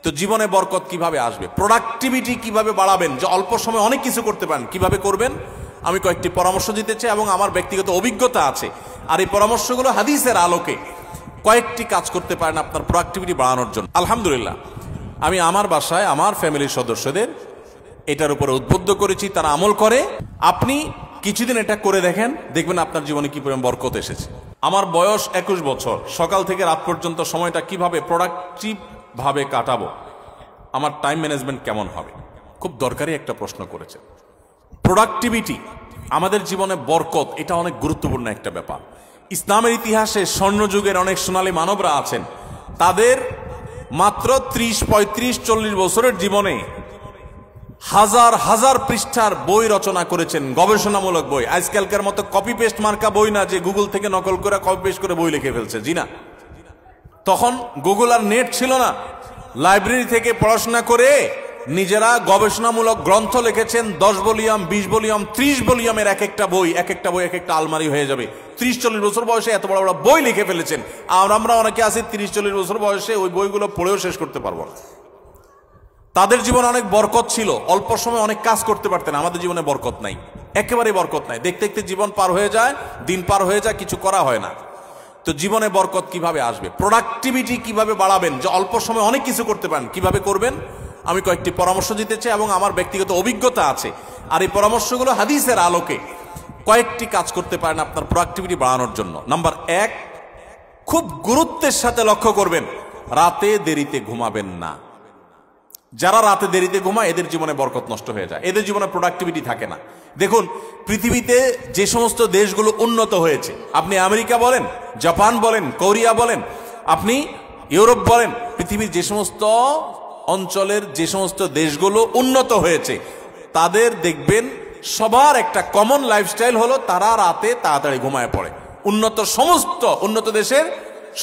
তো জীবনে বরকত কিভাবে আসবে, প্রোডাক্টিভিটি কিভাবে বাড়াবেন, যে অল্প সময় অনেক কিছু করতে পারেন, কিভাবে করবেন আমি কয়েকটি পরামর্শ দিতে চাই এবং আমার ব্যক্তিগত অভিজ্ঞতা আছে। আর এই পরামর্শগুলো হাদিসের আলোকে কয়েকটি কাজ করতে পারেন আপনার প্রোডাক্টিভিটি বাড়ানোর জন্য। আলহামদুলিল্লাহ, আমি আমার বাসায় আমার ফ্যামিলির সদস্যদের এটার উপরে উদ্বুদ্ধ করেছি, তারা আমল করে। আপনি কিছুদিন এটা করে দেখেন, দেখবেন আপনার জীবনে কি পরিমাণ বরকত এসেছে। আমার বয়স 21 বছর, সকাল থেকে রাত পর্যন্ত সময়টা কিভাবে প্রোডাক্টিভ ভাবে কাটাবো, আমার টাইম ম্যানেজমেন্ট কেমন হবে, খুব দরকারি একটা প্রশ্ন করেছে। প্রোডাক্টিভিটি আমাদের জীবনে বরকত, এটা অনেক গুরুত্বপূর্ণ একটা ব্যাপার। ইসলামের ইতিহাসে স্বর্ণযুগের অনেক সোনালী মানবরা আছেন, তাদের মাত্র 30, 35, 40 বছরের জীবনে হাজার হাজার পৃষ্ঠার বই রচনা করেছেন, গবেষণামূলক বই। আজকালকার মতো কপি পেস্ট মার্কা বই না, যে গুগল থেকে নকল করে কপি পেস্ট করে বই লিখে ফেলছে, জি না। তখন গুগল আর নেট ছিল না, লাইব্রেরি থেকে পড়াশোনা করে নিজেরা গবেষণামূলক গ্রন্থ লিখেছেন। 10 ভলিউম, 20 ভলিউম, 30 ভলিউমের এক একটা বই, এক একটা বই এক একটা আলমারি হয়ে যাবে। 30-40 বছর বয়সে এত বড় বড় বই লিখে ফেলেছেন। আর আমরা অনেকে আছি 30-40 বছর বয়সে ওই বইগুলো পড়েও শেষ করতে পারবো না। তাদের জীবনে অনেক বরকত ছিল, অল্প সময় অনেক কাজ করতে পারতেন। আমাদের জীবনে বরকত নাই, একেবারে বরকত নাই। দেখতে দেখতে জীবন পার হয়ে যায়, দিন পার হয়ে যায়, কিছু করা হয় না। তো জীবনে বরকত কিভাবে আসবে, প্রোডাক্টিভিটি কিভাবে বাড়াবেন, যে অল্প সময় অনেক কিছু করতে পারেন, কিভাবে করবেন আমি কয়েকটি পরামর্শ দিতে চাই এবং আমার ব্যক্তিগত অভিজ্ঞতা আছে। আর এই পরামর্শগুলো হাদিসের আলোকে কয়েকটি কাজ করতে পারেন আপনার প্রোডাক্টিভিটি বাড়ানোর জন্য। নাম্বার 1, খুব গুরুত্বের সাথে লক্ষ্য করবেন, রাতে দেরিতে ঘুমাবেন না। যারা রাতে দেরিতে ঘুমায় এদের জীবনে বরকত নষ্ট হয়ে যায়, এদের জীবনে প্রোডাক্টিভিটি থাকে না। দেখুন, পৃথিবীতে যে সমস্ত দেশগুলো উন্নত হয়েছে, আপনি আমেরিকা বলেন, জাপান বলেন, কোরিয়া বলেন, আপনি ইউরোপ বলেন, পৃথিবীর যে সমস্ত অঞ্চলের যে সমস্ত দেশগুলো উন্নত হয়েছে, তাদের দেখবেন সবার একটা কমন লাইফস্টাইল হলো তারা রাতে তাড়াতাড়ি ঘুমায় পড়ে। সমস্ত উন্নত দেশের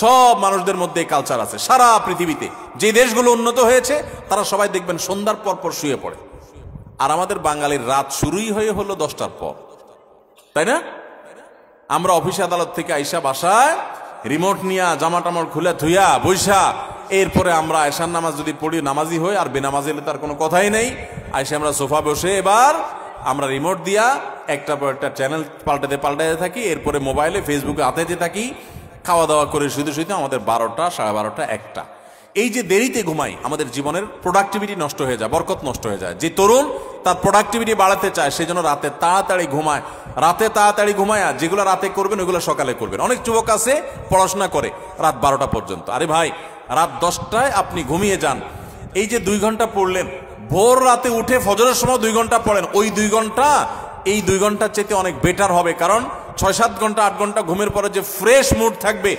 সব মানুষদের মধ্যে এই কালচার আছে। সারা পৃথিবীতে যে দেশগুলো উন্নত হয়েছে তারা সবাই দেখবেন সন্ধ্যার পর পর শুয়ে পড়ে। আর আমাদের বাঙালির রাত শুরুই হলো 10টার পর, তাই না? আমরা অফিস আদালত থেকে আইসা বাসায় রিমোট নিয়া জামা টামা খুলে ধুইয়া বৈশা, এরপরে আমরা এশার নামাজ যদি পড়ি, নামাজি হই, আর বেনামাজি হলে তার কোনো কথাই নেই। আইসা আমরা সোফা বসে এবার আমরা রিমোট দিয়া একটা পর একটা চ্যানেল পাল্টাতে থাকি, এরপরে মোবাইলে ফেসবুকে আতাইতে থাকি। খাওয়া দাওয়া করে শুধু শুধু আমাদের 12টা, 12:30, 1টা। এই যে দেরিতে ঘুমাই, আমাদের জীবনের প্রোডাক্টিভিটি নষ্ট হয়ে যায়, বরকত নষ্ট হয়ে যায়। যে তরুণ তার প্রোডাক্টিভিটি বাড়াতে চায়, সেই জন্য রাতে তাড়াতাড়ি ঘুমায়। রাতে তাড়াতাড়ি ঘুমায়, যেগুলো রাতে করবেন ওইগুলো সকালে করবেন। অনেক যুবক আছে পড়াশোনা করে রাত 12টা পর্যন্ত। আরে ভাই, রাত 10টায় আপনি ঘুমিয়ে যান। এই যে 2 ঘন্টা পড়লেন, ভোর রাতে উঠে ফজরের সময় 2 ঘন্টা পড়েন, ওই 2 ঘন্টা এই 2 ঘন্টার চাইতে অনেক বেটার হবে। কারণ 6-7 ঘন্টা 8 ঘন্টা ঘুমের পরে যে ফ্রেশ মুড থাকবে,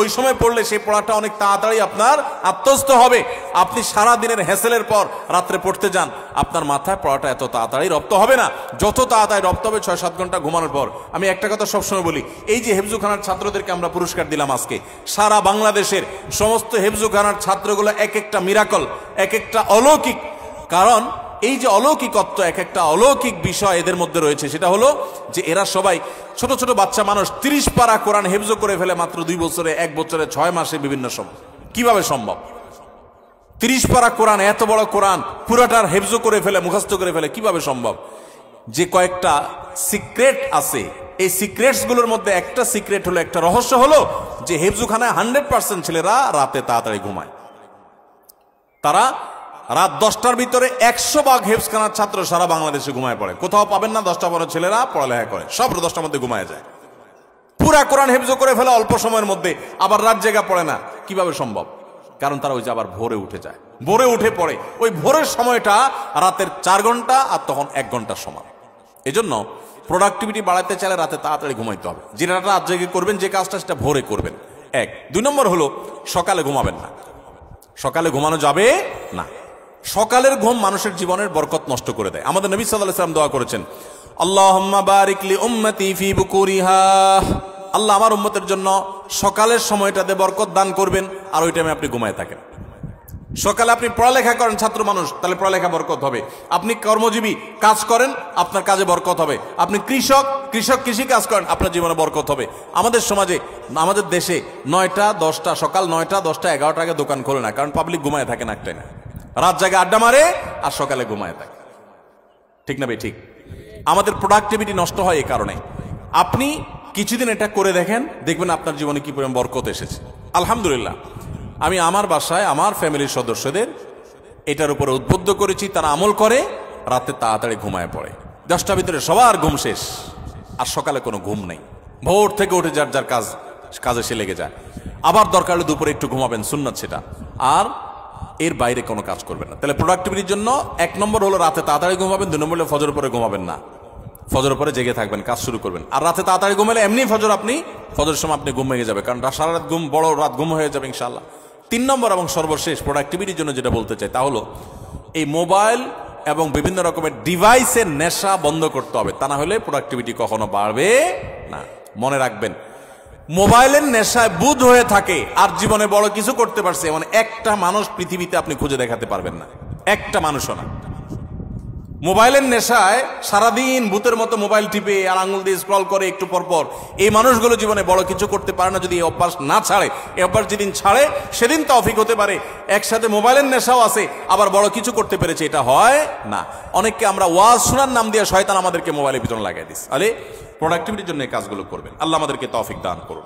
ওই সময় পড়লে সেই পড়াটা অনেক তাড়াতাড়ি আপনার আত্মস্থ হবে। আপনি সারা দিনের হ্যাসেলের পর রাত্রে পড়তে যান, আপনার মাথায় পড়াটা এত তাড়াতাড়ি রপ্ত হবে না, যত তাড়াতাড়ি রপ্ত হবে 6-7 ঘন্টা ঘুমানোর পর। আমি একটা কথা সবসময় বলি, এই যে হেফজুখানার ছাত্রদেরকে আমরা পুরস্কার দিলাম আজকে, সারা বাংলাদেশের সমস্ত হেফজুখানার ছাত্রগুলো এক একটা মিরাকল, এক একটা অলৌকিক। কারণ এই যে অলৌকিকত্ব, এক একটা অলৌকিক বিষয় এদের মধ্যে রয়েছে, সেটা হলো যে এরা সবাই ছোট ছোট বাচ্চা মানুষ। 30 পারা কোরআন হেফজ করে ফেলে মাত্র 2 বছরে, 1 বছরে, 6 মাসে, বিভিন্ন সময়। কিভাবে সম্ভব? 30 পারা কোরআন, এত বড় কোরআন পুরাটার হেফজ করে ফেলে, মুখস্থ করে ফেলে, কিভাবে সম্ভব? যে কয়েকটা সিক্রেট আছে, এই সিক্রেটস গুলোর মধ্যে একটা সিক্রেট হলো, একটা রহস্য হলো যে হেফজুখানায় 100% ছেলেরা রাতে তাড়াতাড়ি ঘুমায়। তারা রাত 10টার ভিতরে 100 হেফজখানার ছাত্র সারা বাংলাদেশে ঘুমায় পড়ে। কোথাও পাবেন না 10টা বড় ছেলেরা পড়ালেখা করে, সব 10টার মধ্যে ঘুমায় যায়। পুরা কোরআন হেফজ করে ফেলে অল্প সময়ের মধ্যে, আবার রাত জেগা পড়ে না। কিভাবে সম্ভব? কারণ তারা ওই যে আবার ভোরে উঠে যায়, ভোরে উঠে পড়ে। ওই ভোরের সময়টা রাতের 4 ঘন্টা, আর তখন 1 ঘন্টার সময়। এজন্য প্রোডাক্টিভিটি বাড়াতে চাইলে রাতে তাড়াতাড়ি ঘুমাইতে হবে। যেটা রাত জেগে করবেন, যে কাজটা, সেটা ভোরে করবেন। 1। 2 নম্বর হলো সকালে ঘুমাবেন না। সকালে ঘুমানো যাবে না। সকালের ঘুম মানুষের জীবনের বরকত নষ্ট করে দেয়। আমাদের নবী সাল্লাল্লাহু আলাইহি ওয়াসাল্লাম দোয়া করেছেন, আল্লাহুম্মা বারিক লি উম্মতি ফি বুকুরিহা। আল্লাহ আমার উম্মতের জন্য সকালের সময়টাতে বরকত দান করবেন, আর ওই টাইমে আপনি ঘুমায় থাকেন। সকালে আপনি পড়ালেখা করেন, ছাত্র মানুষ, তাহলে পড়ালেখা বরকত হবে। আপনি কর্মজীবী, কাজ করেন, আপনার কাজে বরকত হবে। আপনি কৃষক, কৃষক কৃষি কাজ করেন, আপনার জীবনে বরকত হবে। আমাদের সমাজে, আমাদের দেশে 9টা 10টা, সকাল 9টা 10টা 11টা আগে দোকান খোলে না, কারণ পাবলিক ঘুমায় থাকে না, একটাই না, রাত জায়গা আড্ডা মারে আর সকালে ঘুমায় থাকে। ঠিক না ভাই? ঠিক। আমাদের প্রোডাক্টিভিটি নষ্ট হয় এই কারণে। আপনি কিছুদিন এটা করে দেখেন, দেখবেন আপনার জীবনে কি পরিমাণ বরকত এসেছে। আলহামদুলিল্লাহ, আমি আমার বাসায় আমার ফ্যামিলির সদস্যদের এটার উপরে উদ্বুদ্ধ করেছি, তারা আমল করে, রাতে তাড়াতাড়ি ঘুমায় পড়ে। 10টার ভিতরে সবার ঘুম শেষ, আর সকালে কোনো ঘুম নেই। ভোর থেকে উঠে যার যার কাজে সে লেগে যায়। আবার দরকার হলে দুপুরে একটু ঘুমাবেন, সুন্নাত সেটা, আর এর বাইরে কোনো কাজ করবেন না। তাহলে প্রোডাক্টিভিটির জন্য 1 নম্বর হলো রাতে তাড়াতাড়ি ঘুমাবেন, 2 নম্বর হলো ফজর পরে ঘুমাবেন না, ফজর পরে জেগে থাকবেন, কাজ শুরু করবেন। আর রাতে তাড়াতাড়ি ঘুমালে এমনি ফজরের সময় আপনি ঘুম ভেঙে যাবে, কারণ সারা রাত ঘুম, বড় রাত ঘুম হয়ে যাবে ইনশাআল্লাহ। 3 নম্বর এবং সর্বশেষ প্রোডাক্টিভিটির জন্য যেটা বলতে চাই তা হলো এই মোবাইল এবং বিভিন্ন রকমের ডিভাইসের নেশা বন্ধ করতে হবে, তা না হলে প্রোডাক্টিভিটি কখনো বাড়বে না। মনে রাখবেন, মোবাইলের নেশায় বুধ হয়ে থাকে আর জীবনে বড় কিছু করতে পারছে এমন একটা মানুষ পৃথিবীতে আপনি খুঁজে দেখাতে পারবেন না, একটা মানুষও না। মোবাইলের নেশায় সারাদিন ভূতের মতো মোবাইল টিপে আর আঙুল দিয়ে স্ক্রল করে একটু পর পর, এই মানুষগুলো জীবনে বড় কিছু করতে পারে না যদি এই অভ্যাস না ছাড়ে। এই অভ্যাস যেদিন ছাড়ে সেদিন তৌফিক হতে পারে। একসাথে মোবাইলের নেশাও আছে, আবার বড় কিছু করতে পেরেছে, এটা হয় না। অনেককে আমরা ওয়াজ শোনার নাম দিয়ে শয়তান আমাদেরকে মোবাইলের পিছনে লাগিয়ে দিস। আরে প্রোডাক্টিভিটির জন্য এই কাজগুলো করবেন। আল্লাহ আমাদেরকে তৌফিক দান করুন।